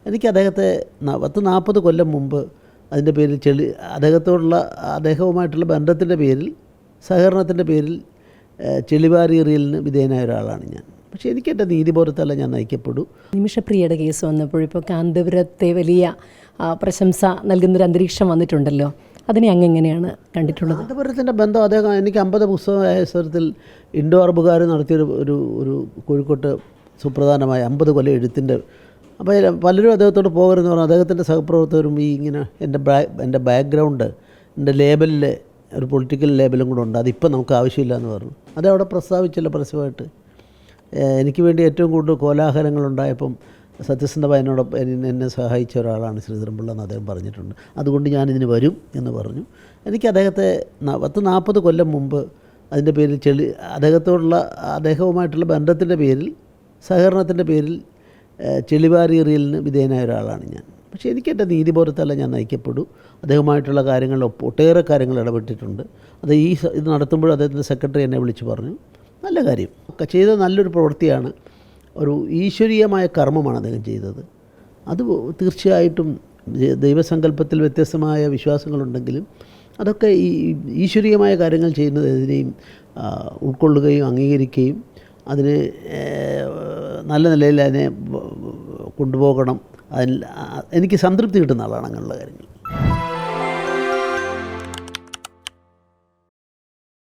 എനിക്ക് അദ്ദേഹത്തെ 40 കൊല്ലം മുമ്പ് അതിൻ്റെ പേരിൽ അദ്ദേഹവുമായിട്ടുള്ള ബന്ധത്തിൻ്റെ പേരിൽ, സഹകരണത്തിൻ്റെ പേരിൽ ചെളിവാരി എറിയലിന് വിധേയനായ ഒരാളാണ് ഞാൻ. പക്ഷേ എനിക്ക് എൻ്റെ നീതിബോധത്തല്ല ഞാൻ നയിക്കപ്പെടൂ. നിമിഷപ്രിയയുടെ കേസ് വന്നപ്പോൾ ഇപ്പോൾ കാന്തപുരത്തെ വലിയ പ്രശംസ നൽകുന്നൊരു അന്തരീക്ഷം വന്നിട്ടുണ്ടല്ലോ, അതിനെ എങ്ങനെയാണ് കണ്ടിട്ടുള്ളത്? കാന്തപുരത്തിൻ്റെ ബന്ധം അദ്ദേഹം എനിക്ക് 50 പുസ്തക അവസരത്തിൽ ഇൻഡോ അറബുകാർ നടത്തിയൊരു ഒരു കോഴിക്കോട്ട് സുപ്രധാനമായ 50 കൊല്ലം എഴുത്തിൻ്റെ, അപ്പോൾ പലരും അദ്ദേഹത്തോട് പോകരുതെന്ന് പറഞ്ഞു. അദ്ദേഹത്തിൻ്റെ സഹപ്രവർത്തകരും ഇങ്ങനെ എൻ്റെ ബാക്ക്ഗ്രൗണ്ട്, എൻ്റെ ലേബലിൽ ഒരു പൊളിറ്റിക്കൽ ലേബലും കൂടെ ഉണ്ട്, അതിപ്പോൾ നമുക്ക് ആവശ്യമില്ല എന്ന് പറഞ്ഞു. അതവിടെ പ്രസ്താവിച്ചില്ല പരസ്യമായിട്ട്. എനിക്ക് വേണ്ടി ഏറ്റവും കൂടുതൽ കോലാഹലങ്ങളുണ്ടായപ്പം സത്യസന്ധമായി എന്നെ സഹായിച്ച ഒരാളാണ് ശ്രീധരൻപിള്ള എന്ന് അദ്ദേഹം പറഞ്ഞിട്ടുണ്ട്. അതുകൊണ്ട് ഞാനിതിന് വരും എന്ന് പറഞ്ഞു. എനിക്ക് അദ്ദേഹത്തെ 40 കൊല്ലം മുമ്പ് അതിൻ്റെ പേരിൽ അദ്ദേഹവുമായിട്ടുള്ള ബന്ധത്തിൻ്റെ പേരിൽ, സഹകരണത്തിൻ്റെ പേരിൽ ചെളിവാരി എറിയലിന് വിധേയനായ ഒരാളാണ് ഞാൻ. പക്ഷേ എനിക്ക് എൻ്റെ നീതിബോധത്തല്ല ഞാൻ നയിക്കപ്പെടൂ. അദ്ദേഹമായിട്ടുള്ള കാര്യങ്ങളിൽ ഒട്ടേറെ കാര്യങ്ങൾ ഇടപെട്ടിട്ടുണ്ട്. അത് ഇത് നടത്തുമ്പോൾ അദ്ദേഹത്തിൻ്റെ സെക്രട്ടറി എന്നെ വിളിച്ച് പറഞ്ഞു, നല്ല കാര്യം ചെയ്ത നല്ലൊരു പ്രവൃത്തിയാണ്, ഒരു ഈശ്വരീയമായ കർമ്മമാണ് അദ്ദേഹം ചെയ്തത്. അത് തീർച്ചയായിട്ടും ദൈവസങ്കല്പത്തിൽ വ്യത്യസ്തമായ വിശ്വാസങ്ങളുണ്ടെങ്കിലും അതൊക്കെ ഈ ഈശ്വരീയമായ കാര്യങ്ങൾ ചെയ്യുന്നതിനെയും ഉൾക്കൊള്ളുകയും അംഗീകരിക്കുകയും അതിന് നല്ല നിലയിൽ അതിനെ കൊണ്ടുപോകണം. എനിക്ക് സംതൃപ്തി കിട്ടുന്ന ആളാണ് അങ്ങനെയുള്ള കാര്യങ്ങൾ.